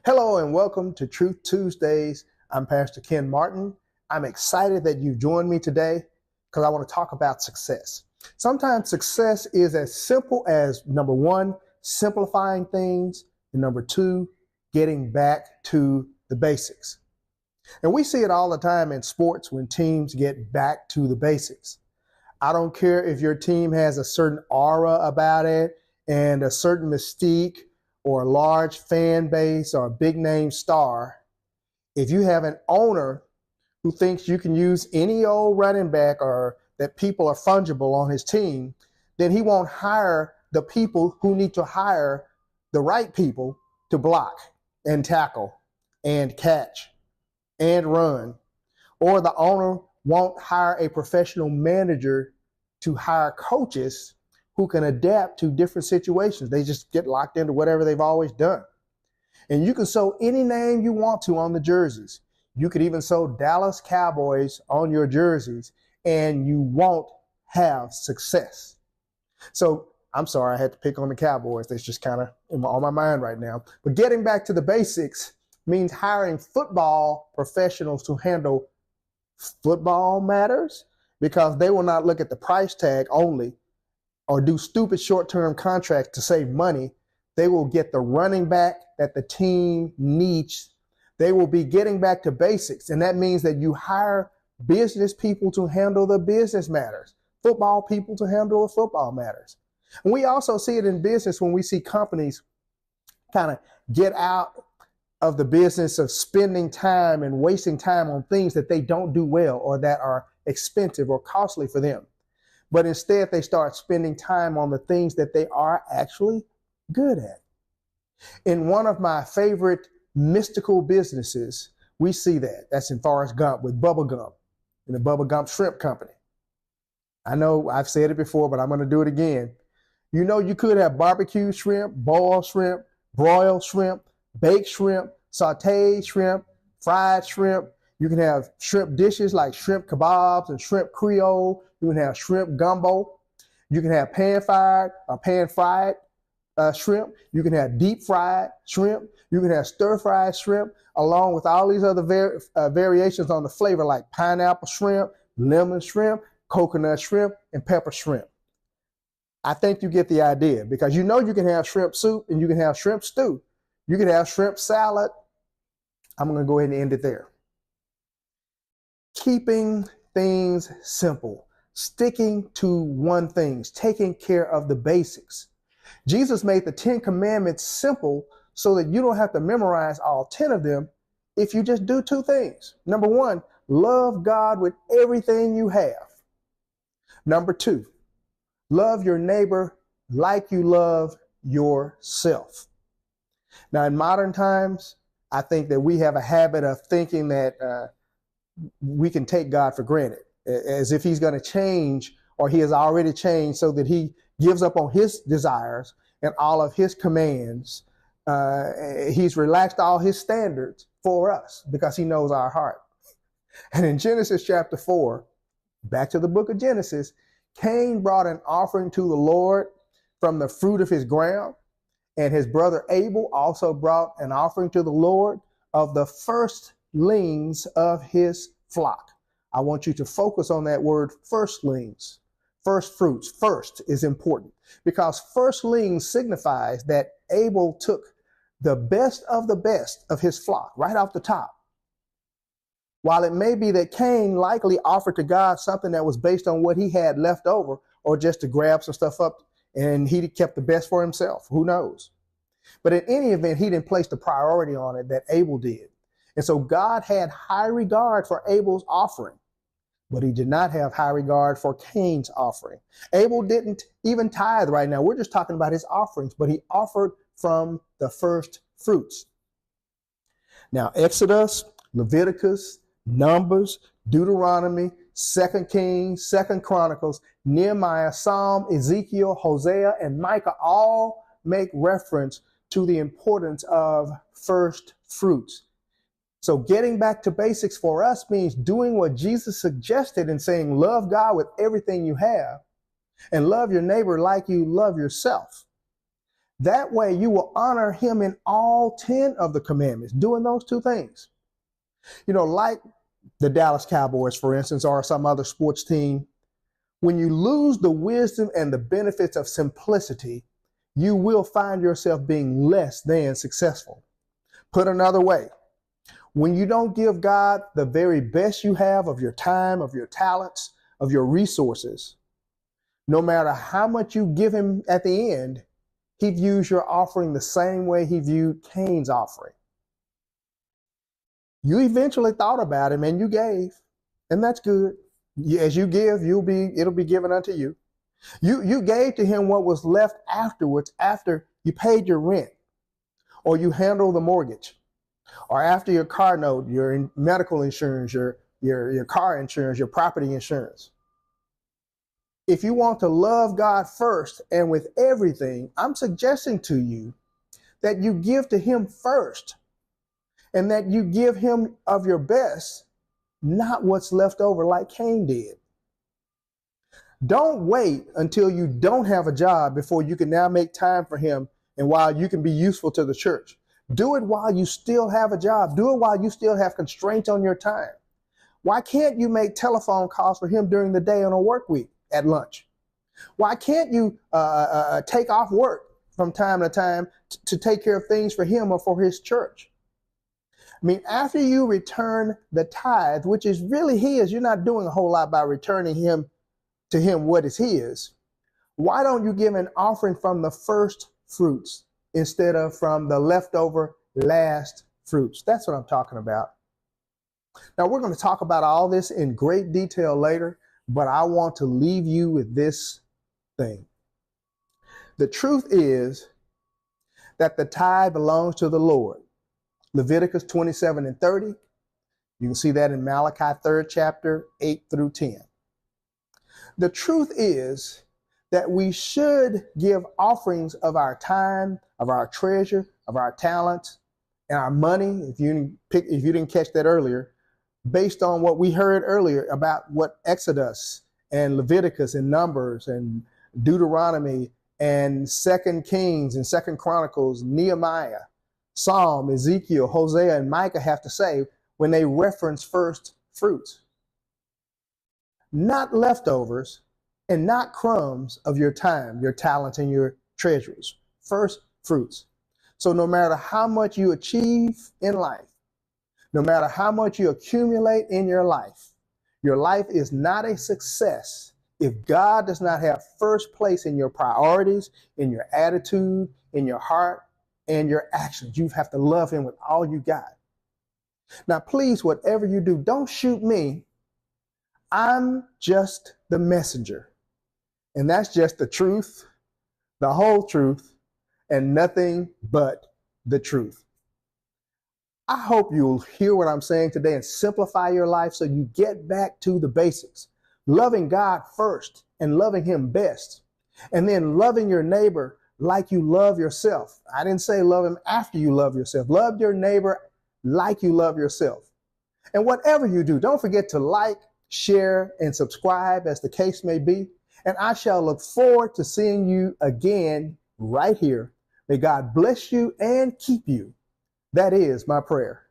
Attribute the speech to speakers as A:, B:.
A: Hello and welcome to Truth Tuesdays. I'm Pastor Ken Martin. I'm excited that you've joined me today because I want to talk about success. Sometimes success is as simple as number one, simplifying things, and number two, getting back to the basics. And we see it all the time in sports when teams get back to the basics. I don't care if your team has a certain aura about it and a certain mystique or a large fan base or a big name star. If you have an owner who thinks you can use any old running back or that people are fungible on his team, then he won't hire the people who need to hire the right people to block and tackle and catch and run. Or the owner won't hire a professional manager to hire coaches who can adapt to different situations. They just get locked into whatever they've always done. And you can sew any name you want to on the jerseys. You could even sew Dallas Cowboys on your jerseys, and you won't have success. So I'm sorry, I had to pick on the Cowboys. That's just kind of on my mind right now. But getting back to the basics means hiring football professionals to handle football matters, because they will not look at the price tag only or do stupid short-term contracts to save money. They will get the running back that the team needs. They will be getting back to basics. And that means that you hire business people to handle the business matters, football people to handle the football matters. And we also see it in business when we see companies kind of get out of the business of spending time and wasting time on things that they don't do well or that are expensive or costly for them. But instead, they start spending time on the things that they are actually good at. In one of my favorite mystical businesses, we see that. That's in Forrest Gump with Bubba Gump and the Bubba Gump Shrimp Company. I know I've said it before, but I'm going to do it again. You know, you could have barbecue shrimp, boiled shrimp, broiled shrimp, baked shrimp, sauteed shrimp, fried shrimp. You can have shrimp dishes like shrimp kebabs and shrimp creole. You can have shrimp gumbo. You can have pan-fried or pan-fried shrimp. You can have deep-fried shrimp. You can have stir-fried shrimp, along with all these other variations on the flavor like pineapple shrimp, lemon shrimp, coconut shrimp, and pepper shrimp. I think you get the idea, because you know you can have shrimp soup and you can have shrimp stew. You can have shrimp salad. I'm going to go ahead and end it there. Keeping things simple, sticking to one thing, taking care of the basics. Jesus made the 10 commandments simple so that you don't have to memorize all 10 of them if you just do two things. Number one, love God with everything you have. Number two, love your neighbor like you love yourself. Now, in modern times, I think that we have a habit of thinking that we can take God for granted, as if he's going to change, or he has already changed so that he gives up on his desires and all of his commands. He's relaxed all his standards for us because he knows our heart. And in Genesis chapter 4, back to the book of Genesis, Cain brought an offering to the Lord from the fruit of his ground, and his brother Abel also brought an offering to the Lord of the firstlings of his flock. I want you to focus on that word firstlings, first fruits. First is important because firstlings signifies that Abel took the best of his flock right off the top. While it may be that Cain likely offered to God something that was based on what he had left over, or just to grab some stuff up and he kept the best for himself, who knows? But in any event, he didn't place the priority on it that Abel did. And so God had high regard for Abel's offering, but he did not have high regard for Cain's offering. Abel didn't even tithe right now. We're just talking about his offerings, but he offered from the first fruits. Now, Exodus, Leviticus, Numbers, Deuteronomy, 2 Kings, 2 Chronicles, Nehemiah, Psalm, Ezekiel, Hosea, and Micah all make reference to the importance of first fruits. So getting back to basics for us means doing what Jesus suggested and saying, love God with everything you have and love your neighbor like you love yourself. That way you will honor him in all 10 of the commandments, doing those two things. Like the Dallas Cowboys, for instance, or some other sports team, when you lose the wisdom and the benefits of simplicity, you will find yourself being less than successful. Put another way, when you don't give God the very best you have of your time, of your talents, of your resources, no matter how much you give him at the end, he views your offering the same way he viewed Cain's offering. You eventually thought about him and you gave, and that's good. As you give, it'll be given unto you. You gave to him what was left afterwards, after you paid your rent, or you handled the mortgage, or after your car note, your medical insurance, your car insurance, your property insurance. If you want to love God first and with everything, I'm suggesting to you that you give to him first, and that you give him of your best, not what's left over like Cain did. Don't wait until you don't have a job before you can now make time for him and while you can be useful to the church. Do it while you still have a job. Do it while you still have constraints on your time. Why can't you make telephone calls for him during the day on a work week at lunch? Why can't you take off work from time to time to take care of things for him or for his church? I mean, after you return the tithe, which is really his, you're not doing a whole lot by returning to him what is his. Why don't you give an offering from the first fruits instead of from the leftover last fruits? That's what I'm talking about. Now, we're going to talk about all this in great detail later, but I want to leave you with this thing. The truth is that the tithe belongs to the Lord. Leviticus 27 and 30. You can see that in Malachi 3rd chapter, 8 through 10. The truth is that we should give offerings of our time, of our treasure, of our talents, and our money, if you didn't catch that earlier, based on what we heard earlier about what Exodus and Leviticus and Numbers and Deuteronomy and 2 Kings and 2 Chronicles, Nehemiah, Psalm, Ezekiel, Hosea, and Micah have to say when they reference first fruits. Not leftovers and not crumbs of your time, your talents, and your treasures. First fruits. So no matter how much you achieve in life, no matter how much you accumulate in your life is not a success if God does not have first place in your priorities, in your attitude, in your heart, and your actions. You have to love him with all you got. Now, please, whatever you do, don't shoot me. I'm just the messenger. And that's just the truth, the whole truth, and nothing but the truth. I hope you'll hear what I'm saying today and simplify your life so you get back to the basics. Loving God first and loving him best. And then loving your neighbor like you love yourself. I didn't say love him after you love yourself. Love your neighbor like you love yourself. And whatever you do, don't forget to like, share, and subscribe as the case may be. And I shall look forward to seeing you again right here. May God bless you and keep you. That is my prayer.